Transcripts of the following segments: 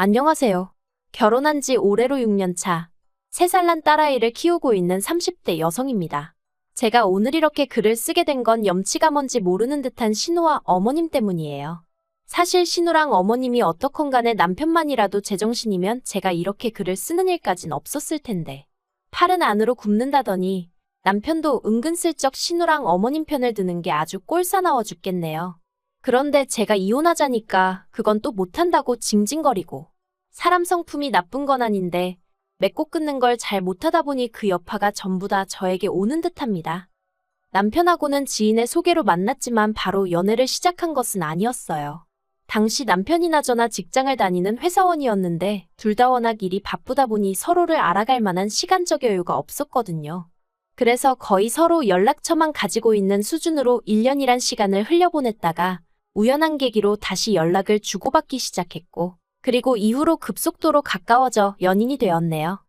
안녕하세요. 결혼한 지 올해로 6년 차, 3살 난 딸아이를 키우고 있는 30대 여성입니다. 제가 오늘 이렇게 글을 쓰게 된 건 염치가 뭔지 모르는 듯한 신우와 어머님 때문이에요. 사실 신우랑 어머님이 어떻건 간에 남편만이라도 제정신이면 제가 이렇게 글을 쓰는 일까진 없었을 텐데. 팔은 안으로 굽는다더니 남편도 은근슬쩍 신우랑 어머님 편을 드는 게 아주 꼴사나워 죽겠네요. 그런데 제가 이혼하자니까 그건 또 못한다고 징징거리고. 사람 성품이 나쁜 건 아닌데 맺고 끊는 걸 잘 못하다 보니 그 여파가 전부 다 저에게 오는 듯합니다. 남편하고는 지인의 소개로 만났지만 바로 연애를 시작한 것은 아니었어요. 당시 남편이나 저나 직장을 다니는 회사원이었는데 둘 다 워낙 일이 바쁘다 보니 서로를 알아갈 만한 시간적 여유가 없었거든요. 그래서 거의 서로 연락처만 가지고 있는 수준으로 1년이란 시간을 흘려보냈다가 우연한 계기로 다시 연락을 주고받기 시작했고, 그리고 이후로 급속도로 가까워져 연인이 되었네요.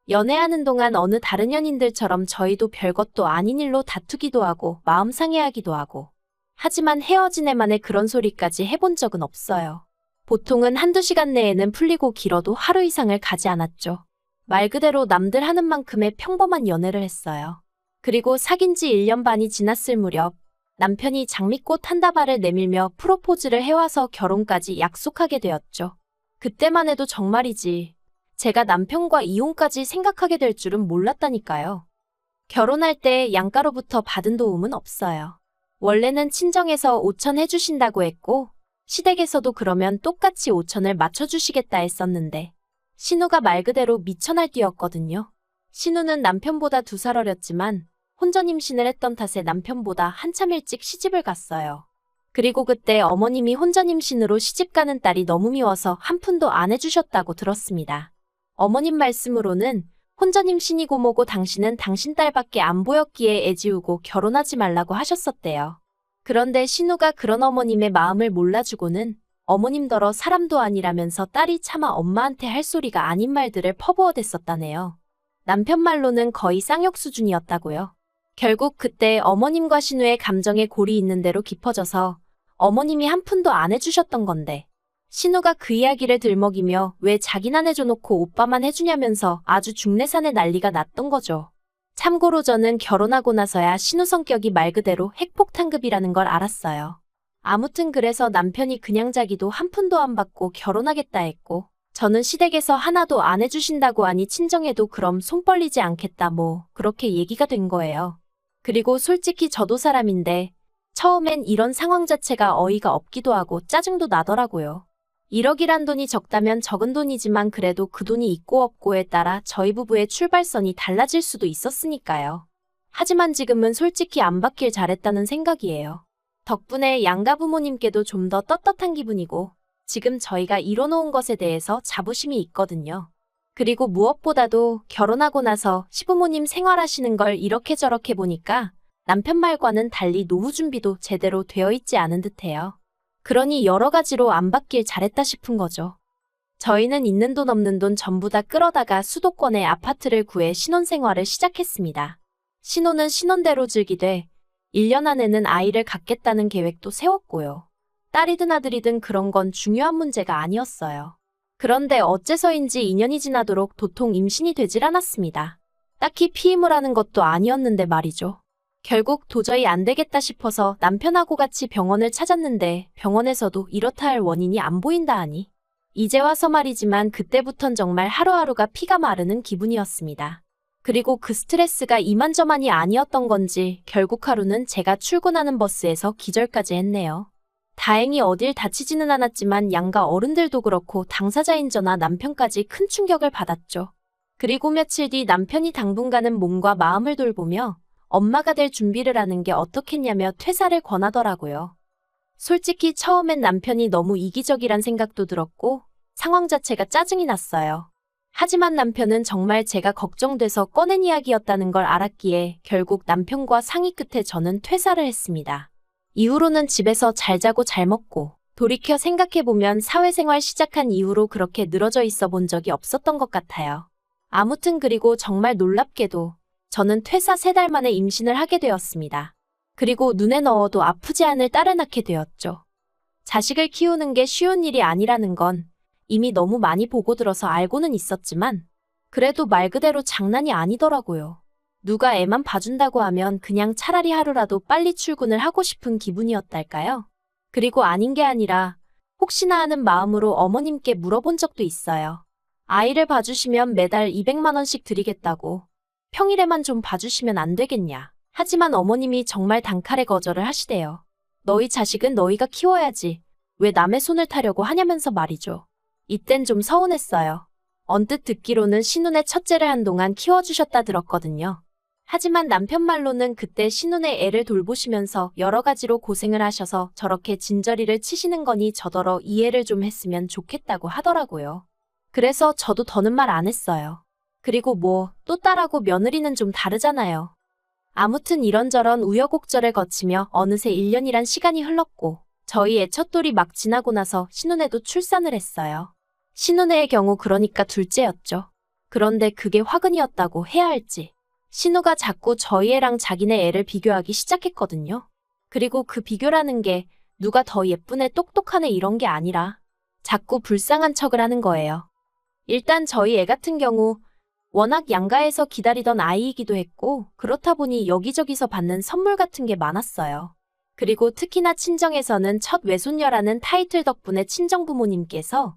연애하는 동안 어느 다른 연인들처럼 저희도 별것도 아닌 일로 다투기도 하고 마음 상해하기도 하고. 하지만 헤어진 애만의 그런 소리까지 해본 적은 없어요. 보통은 한두 시간 내에는 풀리고 길어도 하루 이상을 가지 않았죠. 말 그대로 남들 하는 만큼의 평범한 연애를 했어요. 그리고 사귄 지 1년 반이 지났을 무렵 남편이 장미꽃 한 다발을 내밀며 프로포즈를 해와서 결혼까지 약속하게 되었죠. 그때만 해도 정말이지 제가 남편과 이혼까지 생각하게 될 줄은 몰랐다니까요. 결혼할 때 양가로부터 받은 도움은 없어요. 원래는 친정에서 5천 해주신다고 했고 시댁에서도 그러면 똑같이 5천을 맞춰주시겠다 했었는데 신우가 말 그대로 미쳐날뛰었거든요. 신우는 남편보다 2살 어렸지만 혼전 임신을 했던 탓에 남편보다 한참 일찍 시집을 갔어요. 그리고 그때 어머님이 혼전 임신으로 시집가는 딸이 너무 미워서 한 푼도 안 해주셨다고 들었습니다. 어머님 말씀으로는 혼전 임신이고 뭐고 당신은 당신 딸밖에 안 보였기에 애지우고 결혼하지 말라고 하셨었대요. 그런데 신우가 그런 어머님의 마음을 몰라주고는 어머님더러 사람도 아니라면서 딸이 차마 엄마한테 할 소리가 아닌 말들을 퍼부어댔었다네요. 남편 말로는 거의 쌍욕 수준이었다고요. 결국 그때 어머님과 신우의 감정에 골이 있는 대로 깊어져서 어머님이 한 푼도 안 해주셨던 건데 신우가 그 이야기를 들먹이며 왜 자기는 해줘놓고 오빠만 해주냐면서 아주 중내산의 난리가 났던 거죠. 참고로 저는 결혼하고 나서야 신우 성격이 말 그대로 핵폭탄급이라는 걸 알았어요. 아무튼 그래서 남편이 그냥 자기도 한 푼도 안 받고 결혼하겠다 했고 저는 시댁에서 하나도 안 해주신다고 하니 친정에도 그럼 손 벌리지 않겠다 뭐 그렇게 얘기가 된 거예요. 그리고 솔직히 저도 사람인데 처음엔 이런 상황 자체가 어이가 없기도 하고 짜증도 나더라고요. 1억이란 돈이 적다면 적은 돈이지만 그래도 그 돈이 있고 없고에 따라 저희 부부의 출발선이 달라질 수도 있었으니까요. 하지만 지금은 솔직히 안 받길 잘했다는 생각이에요. 덕분에 양가 부모님께도 좀 더 떳떳한 기분이고 지금 저희가 이뤄놓은 것에 대해서 자부심이 있거든요. 그리고 무엇보다도 결혼하고 나서 시부모님 생활하시는 걸 이렇게 저렇게 보니까 남편 말과는 달리 노후 준비도 제대로 되어 있지 않은 듯해요. 그러니 여러 가지로 안 받길 잘했다 싶은 거죠. 저희는 있는 돈 없는 돈 전부 다 끌어다가 수도권에 아파트를 구해 신혼생활을 시작했습니다. 신혼은 신혼대로 즐기되 1년 안에는 아이를 갖겠다는 계획도 세웠고요. 딸이든 아들이든 그런 건 중요한 문제가 아니었어요. 그런데 어째서인지 2년이 지나도록 도통 임신이 되질 않았습니다. 딱히 피임을 하는 것도 아니었는데 말이죠. 결국 도저히 안 되겠다 싶어서 남편하고 같이 병원을 찾았는데 병원에서도 이렇다 할 원인이 안 보인다 하니 이제 와서 말이지만 그때부턴 정말 하루하루가 피가 마르는 기분이었습니다. 그리고 그 스트레스가 이만저만이 아니었던 건지 결국 하루는 제가 출근하는 버스에서 기절까지 했네요. 다행히 어딜 다치지는 않았지만 양가 어른들도 그렇고 당사자인 저나 남편까지 큰 충격을 받았죠. 그리고 며칠 뒤 남편이 당분간은 몸과 마음을 돌보며 엄마가 될 준비를 하는 게 어떻겠냐며 퇴사를 권하더라고요. 솔직히 처음엔 남편이 너무 이기적이란 생각도 들었고 상황 자체가 짜증이 났어요. 하지만 남편은 정말 제가 걱정돼서 꺼낸 이야기였다는 걸 알았기에 결국 남편과 상의 끝에 저는 퇴사를 했습니다. 이후로는 집에서 잘 자고 잘 먹고 돌이켜 생각해보면 사회생활 시작한 이후로 그렇게 늘어져 있어 본 적이 없었던 것 같아요. 아무튼 그리고 정말 놀랍게도 저는 퇴사 3달 만에 임신을 하게 되었습니다. 그리고 눈에 넣어도 아프지 않을 딸을 낳게 되었죠. 자식을 키우는 게 쉬운 일이 아니라는 건 이미 너무 많이 보고 들어서 알고는 있었지만 그래도 말 그대로 장난이 아니더라고요. 누가 애만 봐준다고 하면 그냥 차라리 하루라도 빨리 출근을 하고 싶은 기분이었달까요? 그리고 아닌 게 아니라 혹시나 하는 마음으로 어머님께 물어본 적도 있어요. 아이를 봐주시면 매달 200만 원씩 드리겠다고. 평일에만 좀 봐주시면 안 되겠냐. 하지만 어머님이 정말 단칼에 거절을 하시대요. 너희 자식은 너희가 키워야지. 왜 남의 손을 타려고 하냐면서 말이죠. 이땐 좀 서운했어요. 언뜻 듣기로는 신혼의 첫째를 한동안 키워주셨다 들었거든요. 하지만 남편 말로는 그때 신혼의 애를 돌보시면서 여러 가지로 고생을 하셔서 저렇게 진저리를 치시는 거니 저더러 이해를 좀 했으면 좋겠다고 하더라고요. 그래서 저도 더는 말 안 했어요. 그리고 뭐 또 딸하고 며느리는 좀 다르잖아요. 아무튼 이런저런 우여곡절을 거치며 어느새 1년이란 시간이 흘렀고 저희 애 첫돌이 막 지나고 나서 신혼에도 출산을 했어요. 신혼애의 경우 그러니까 둘째였죠. 그런데 그게 화근이었다고 해야 할지. 신우가 자꾸 저희 애랑 자기네 애를 비교하기 시작했거든요. 그리고 그 비교라는 게 누가 더 예쁜 애 똑똑한 애 이런 게 아니라 자꾸 불쌍한 척을 하는 거예요. 일단 저희 애 같은 경우 워낙 양가에서 기다리던 아이이기도 했고 그렇다 보니 여기저기서 받는 선물 같은 게 많았어요. 그리고 특히나 친정에서는 첫 외손녀라는 타이틀 덕분에 친정부모님께서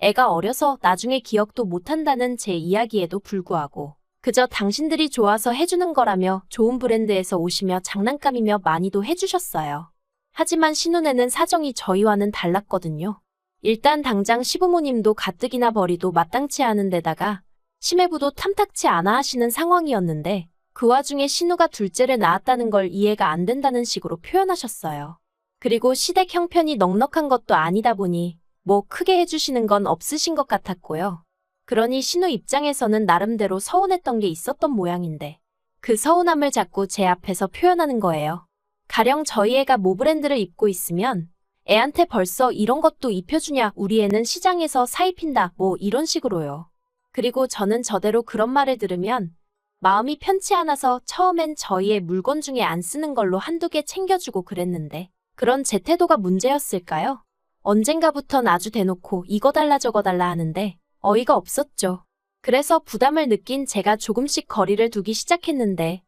애가 어려서 나중에 기억도 못한다는 제 이야기에도 불구하고 그저 당신들이 좋아서 해주는 거라며 좋은 브랜드에서 오시며 장난감이며 많이도 해주셨어요. 하지만 신혼에는 사정이 저희와는 달랐거든요. 일단 당장 시부모님도 가뜩이나 벌이도 마땅치 않은 데다가 시매부도 탐탁치 않아 하시는 상황이었는데 그 와중에 신우가 둘째를 낳았다는 걸 이해가 안 된다는 식으로 표현하셨어요. 그리고 시댁 형편이 넉넉한 것도 아니다 보니 뭐 크게 해주시는 건 없으신 것 같았고요. 그러니 신우 입장에서는 나름대로 서운했던 게 있었던 모양인데 그 서운함을 자꾸 제 앞에서 표현하는 거예요. 가령 저희 애가 모 브랜드를 입고 있으면 애한테 벌써 이런 것도 입혀주냐, 우리 애는 시장에서 사 입힌다, 뭐 이런 식으로요. 그리고 저는 저대로 그런 말을 들으면 마음이 편치 않아서 처음엔 저희 애 물건 중에 안 쓰는 걸로 한두 개 챙겨주고 그랬는데 그런 제 태도가 문제였을까요? 언젠가부턴 아주 대놓고 이거 달라 저거 달라 하는데 어이가 없었죠. 그래서 부담을 느낀 제가 조금씩 거리를 두기 시작했는데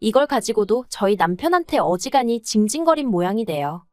이걸 가지고도 저희 남편한테 어지간히 징징거린 모양이 돼요.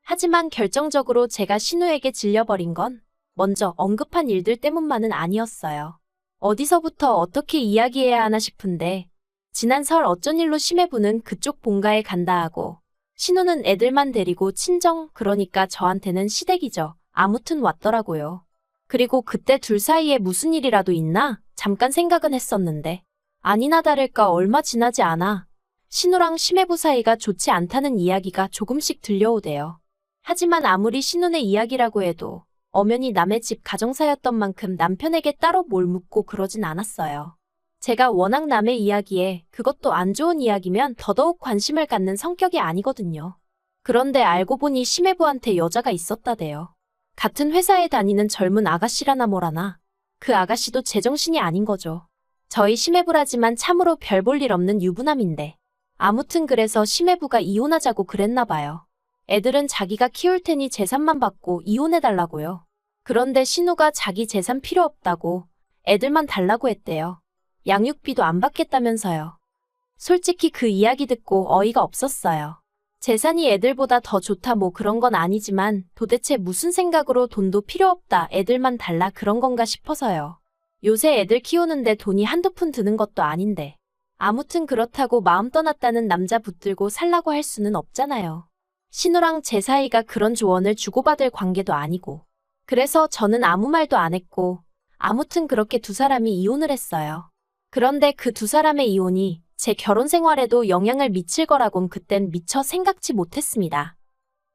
하지만 결정적으로 제가 신우에게 질려버린 건 먼저 언급한 일들 때문만은 아니었어요. 어디서부터 어떻게 이야기해야 하나 싶은데 지난 설 어쩐 일로 시매부는 그쪽 본가에 간다 하고 신우는 애들만 데리고 친정, 그러니까 저한테는 시댁이죠. 아무튼 왔더라고요. 그리고 그때 둘 사이에 무슨 일이라도 있나? 잠깐 생각은 했었는데 아니나 다를까 얼마 지나지 않아 신우랑 시매부 사이가 좋지 않다는 이야기가 조금씩 들려오대요. 하지만 아무리 신우네 이야기라고 해도 엄연히 남의 집 가정사였던 만큼 남편에게 따로 뭘 묻고 그러진 않았어요. 제가 워낙 남의 이야기에 그것도 안 좋은 이야기면 더더욱 관심을 갖는 성격이 아니거든요. 그런데 알고 보니 시매부한테 여자가 있었다대요. 같은 회사에 다니는 젊은 아가씨라나 뭐라나. 그 아가씨도 제정신이 아닌 거죠. 저희 시매부라지만 참으로 별 볼 일 없는 유부남인데. 아무튼 그래서 시매부가 이혼하자고 그랬나 봐요. 애들은 자기가 키울 테니 재산만 받고 이혼해달라고요. 그런데 신우가 자기 재산 필요 없다고 애들만 달라고 했대요. 양육비도 안 받겠다면서요. 솔직히 그 이야기 듣고 어이가 없었어요. 재산이 애들보다 더 좋다 뭐 그런 건 아니지만 도대체 무슨 생각으로 돈도 필요 없다, 애들만 달라 그런 건가 싶어서요. 요새 애들 키우는데 돈이 한두 푼 드는 것도 아닌데. 아무튼 그렇다고 마음 떠났다는 남자 붙들고 살라고 할 수는 없잖아요. 신우랑 제 사이가 그런 조언을 주고받을 관계도 아니고. 그래서 저는 아무 말도 안 했고 아무튼 그렇게 두 사람이 이혼을 했어요. 그런데 그 두 사람의 이혼이 제 결혼 생활에도 영향을 미칠 거라곤 그땐 미처 생각지 못했습니다.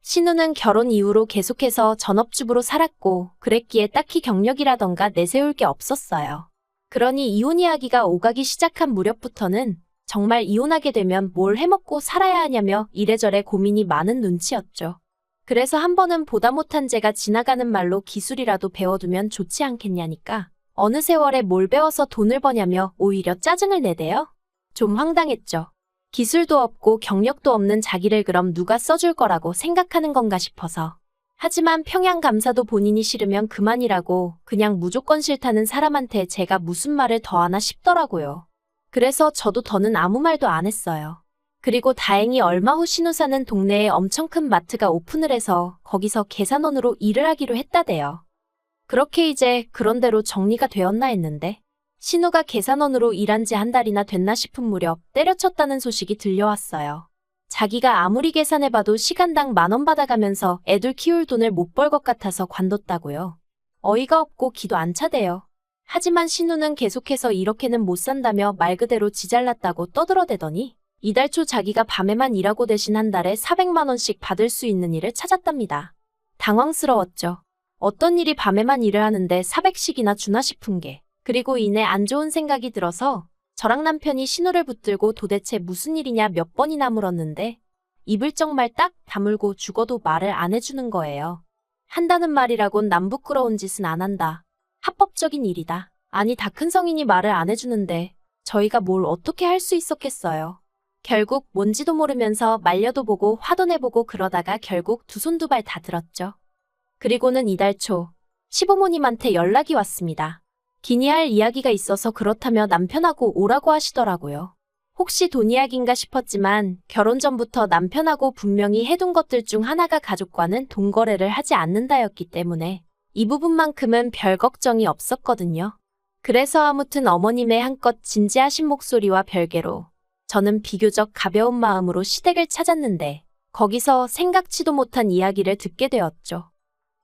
신우는 결혼 이후로 계속해서 전업주부로 살았고 그랬기에 딱히 경력이라던가 내세울 게 없었어요. 그러니 이혼 이야기가 오가기 시작한 무렵부터는 정말 이혼하게 되면 뭘 해먹고 살아야 하냐며 이래저래 고민이 많은 눈치였죠. 그래서 한 번은 보다 못한 제가 지나가는 말로 기술이라도 배워두면 좋지 않겠냐니까 어느 세월에 뭘 배워서 돈을 버냐며 오히려 짜증을 내대요. 좀 황당했죠. 기술도 없고 경력도 없는 자기를 그럼 누가 써줄 거라고 생각하는 건가 싶어서. 하지만 평양 감사도 본인이 싫으면 그만이라고 그냥 무조건 싫다는 사람한테 제가 무슨 말을 더 하나 싶더라고요. 그래서 저도 더는 아무 말도 안 했어요. 그리고 다행히 얼마 후 신우 사는 동네에 엄청 큰 마트가 오픈을 해서 거기서 계산원으로 일을 하기로 했다대요. 그렇게 이제 그런대로 정리가 되었나 했는데 신우가 계산원으로 일한 지 한 달이나 됐나 싶은 무렵 때려쳤다는 소식이 들려왔어요. 자기가 아무리 계산해봐도 시간당 10,000원 받아가면서 애들 키울 돈을 못 벌 것 같아서 관뒀다고요. 어이가 없고 기도 안 차대요. 하지만 신우는 계속해서 이렇게는 못 산다며 말 그대로 지잘났다고 떠들어대더니 이달 초 자기가 밤에만 일하고 대신 한 달에 400만 원씩 받을 수 있는 일을 찾았답니다. 당황스러웠죠. 어떤 일이 밤에만 일을 하는데 400씩이나 주나 싶은 게. 그리고 이내 안 좋은 생각이 들어서 저랑 남편이 신우를 붙들고 도대체 무슨 일이냐 몇 번이나 물었는데 입을 정말 딱 다물고 죽어도 말을 안 해주는 거예요. 한다는 말이라곤 남 부끄러운 짓은 안 한다. 합법적인 일이다. 아니 다 큰 성인이 말을 안 해주는데 저희가 뭘 어떻게 할 수 있었겠어요. 결국 뭔지도 모르면서 말려도 보고 화도 내보고 그러다가 결국 두 손 두 발 다 들었죠. 그리고는 이달 초 시부모님한테 연락이 왔습니다. 기니할 이야기가 있어서 그렇다며 남편하고 오라고 하시더라고요. 혹시 돈 이야기인가 싶었지만 결혼 전부터 남편하고 분명히 해둔 것들 중 하나가 가족과는 돈 거래를 하지 않는다였기 때문에 이 부분만큼은 별 걱정이 없었거든요. 그래서 아무튼 어머님의 한껏 진지하신 목소리와 별개로 저는 비교적 가벼운 마음으로 시댁을 찾았는데 거기서 생각지도 못한 이야기를 듣게 되었죠.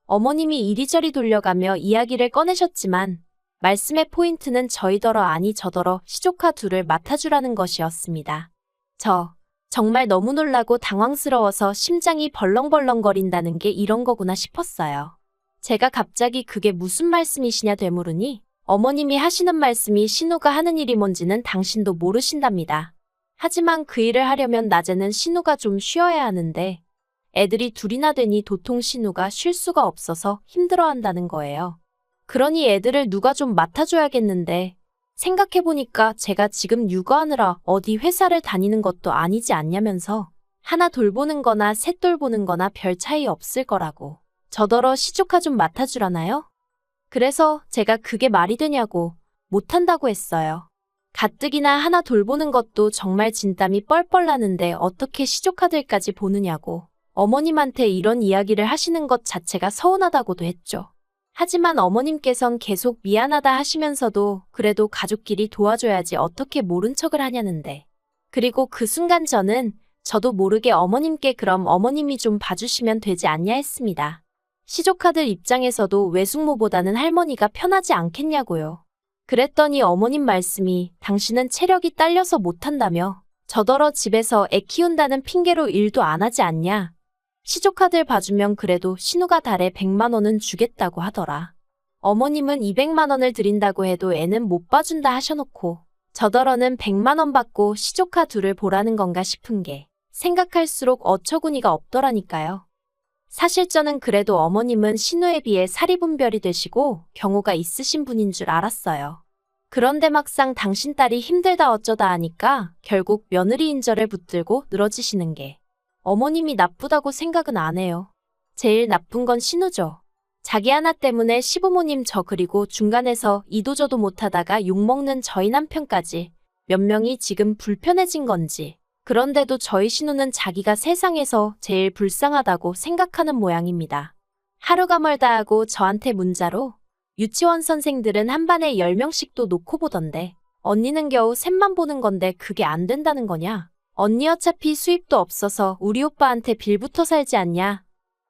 어머님이 이리저리 돌려가며 이야기를 꺼내셨지만 말씀의 포인트는 저희더러 아니 저더러 시조카 둘을 맡아주라는 것이었습니다. 정말 너무 놀라고 당황스러워서 심장이 벌렁벌렁거린다는 게 이런 거구나 싶었어요. 제가 갑자기 그게 무슨 말씀이시냐 되물으니 어머님이 하시는 말씀이 신우가 하는 일이 뭔지는 당신도 모르신답니다. 하지만 그 일을 하려면 낮에는 신우가 좀 쉬어야 하는데 애들이 둘이나 되니 도통 신우가 쉴 수가 없어서 힘들어한다는 거예요. 그러니 애들을 누가 좀 맡아줘야겠는데 생각해보니까 제가 지금 육아하느라 어디 회사를 다니는 것도 아니지 않냐면서 하나 돌보는 거나 셋 돌보는 거나 별 차이 없을 거라고 저더러 시조카 좀 맡아주라나요? 그래서 제가 그게 말이 되냐고 못한다고 했어요. 가뜩이나 하나 돌보는 것도 정말 진땀이 뻘뻘 나는데 어떻게 시조카들까지 보느냐고 어머님한테 이런 이야기를 하시는 것 자체가 서운하다고도 했죠. 하지만 어머님께선 계속 미안하다 하시면서도 그래도 가족끼리 도와줘야지 어떻게 모른 척을 하냐는데. 그리고 그 순간 저도 모르게 어머님께 그럼 어머님이 좀 봐주시면 되지 않냐 했습니다. 시조카들 입장에서도 외숙모보다는 할머니가 편하지 않겠냐고요. 그랬더니 어머님 말씀이 당신은 체력이 딸려서 못한다며 저더러 집에서 애 키운다는 핑계로 일도 안 하지 않냐. 시조카들 봐주면 그래도 신우가 달에 100만 원은 주겠다고 하더라. 어머님은 200만 원을 드린다고 해도 애는 못 봐준다 하셔놓고 저더러는 100만 원 받고 시조카 둘을 보라는 건가 싶은 게 생각할수록 어처구니가 없더라니까요. 사실 저는 그래도 어머님은 신우에 비해 사리분별이 되시고 경우가 있으신 분인 줄 알았어요. 그런데 막상 당신 딸이 힘들다 어쩌다 하니까 결국 며느리 인절을 붙들고 늘어지시는 게 어머님이 나쁘다고 생각은 안 해요. 제일 나쁜 건 신우죠. 자기 하나 때문에 시부모님 저 그리고 중간에서 이도저도 못하다가 욕먹는 저희 남편까지 몇 명이 지금 불편해진 건지 그런데도 저희 신우는 자기가 세상에서 제일 불쌍하다고 생각하는 모양입니다. 하루가 멀다 하고 저한테 문자로 유치원 선생들은 한 반에 10명씩도 놓고 보던데 언니는 겨우 셋만 보는 건데 그게 안 된다는 거냐? 언니 어차피 수입도 없어서 우리 오빠한테 빌부터 살지 않냐?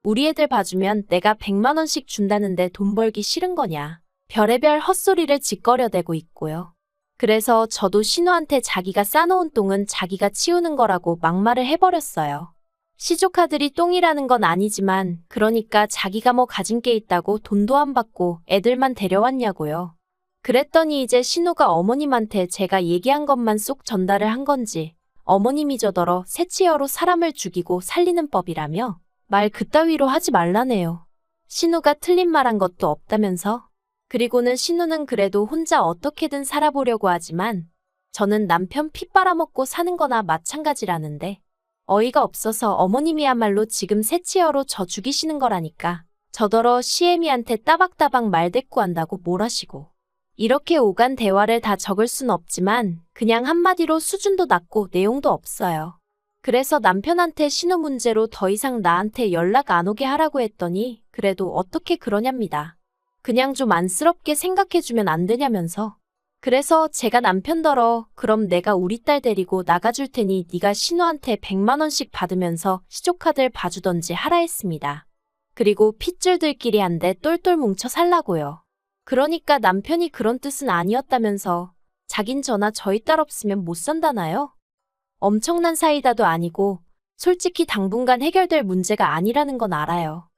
우리 애들 봐주면 내가 100만 원씩 준다는데 돈 벌기 싫은 거냐? 별의별 헛소리를 짓거려대고 있고요. 그래서 저도 신우한테 자기가 싸놓은 똥은 자기가 치우는 거라고 막말을 해버렸어요. 시조카들이 똥이라는 건 아니지만 그러니까 자기가 뭐 가진 게 있다고 돈도 안 받고 애들만 데려왔냐고요. 그랬더니 이제 신우가 어머님한테 제가 얘기한 것만 쏙 전달을 한 건지 어머님이 저더러 새치어로 사람을 죽이고 살리는 법이라며 말 그따위로 하지 말라네요. 신우가 틀린 말 한 것도 없다면서. 그리고는 신우는 그래도 혼자 어떻게든 살아보려고 하지만 저는 남편 피 빨아먹고 사는 거나 마찬가지라는데 어이가 없어서 어머님이야말로 지금 새치여로 저 죽이시는 거라니까. 저더러 시애미한테 따박따박 말대꾸한다고 뭘하시고. 이렇게 오간 대화를 다 적을 순 없지만 그냥 한마디로 수준도 낮고 내용도 없어요. 그래서 남편한테 신우 문제로 더 이상 나한테 연락 안 오게 하라고 했더니 그래도 어떻게 그러냐입니다. 그냥 좀 안쓰럽게 생각해주면 안 되냐면서. 그래서 제가 남편더러 그럼 내가 우리 딸 데리고 나가줄 테니 네가 신우한테 100만 원씩 받으면서 시조카들 봐주던지 하라 했습니다. 그리고 핏줄들끼리 한데 똘똘 뭉쳐 살라고요. 그러니까 남편이 그런 뜻은 아니었다면서 자긴 저나 저희 딸 없으면 못 산다나요? 엄청난 사이다도 아니고 솔직히 당분간 해결될 문제가 아니라는 건 알아요.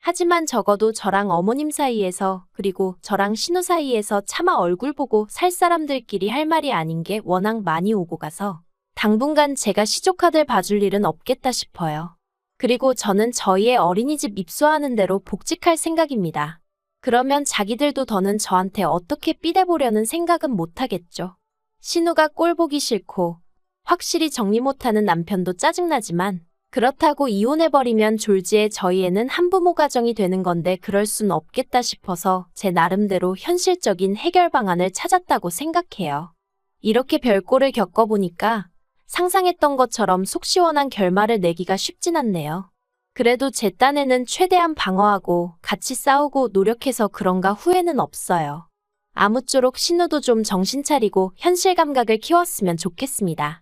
하지만 적어도 저랑 어머님 사이에서 그리고 저랑 신우 사이에서 차마 얼굴 보고 살 사람들끼리 할 말이 아닌 게 워낙 많이 오고 가서 당분간 제가 시조카들 봐줄 일은 없겠다 싶어요. 그리고 저는 저희의 어린이집 입소하는 대로 복직할 생각입니다. 그러면 자기들도 더는 저한테 어떻게 삐대보려는 생각은 못하겠죠. 신우가 꼴 보기 싫고 확실히 정리 못하는 남편도 짜증나지만 그렇다고 이혼해버리면 졸지에 저희 애는 한부모 가정이 되는 건데 그럴 순 없겠다 싶어서 제 나름대로 현실적인 해결 방안을 찾았다고 생각해요. 이렇게 별꼴을 겪어보니까 상상했던 것처럼 속 시원한 결말을 내기가 쉽진 않네요. 그래도 제 딴에는 최대한 방어하고 같이 싸우고 노력해서 그런가 후회는 없어요. 아무쪼록 신우도 좀 정신 차리고 현실 감각을 키웠으면 좋겠습니다.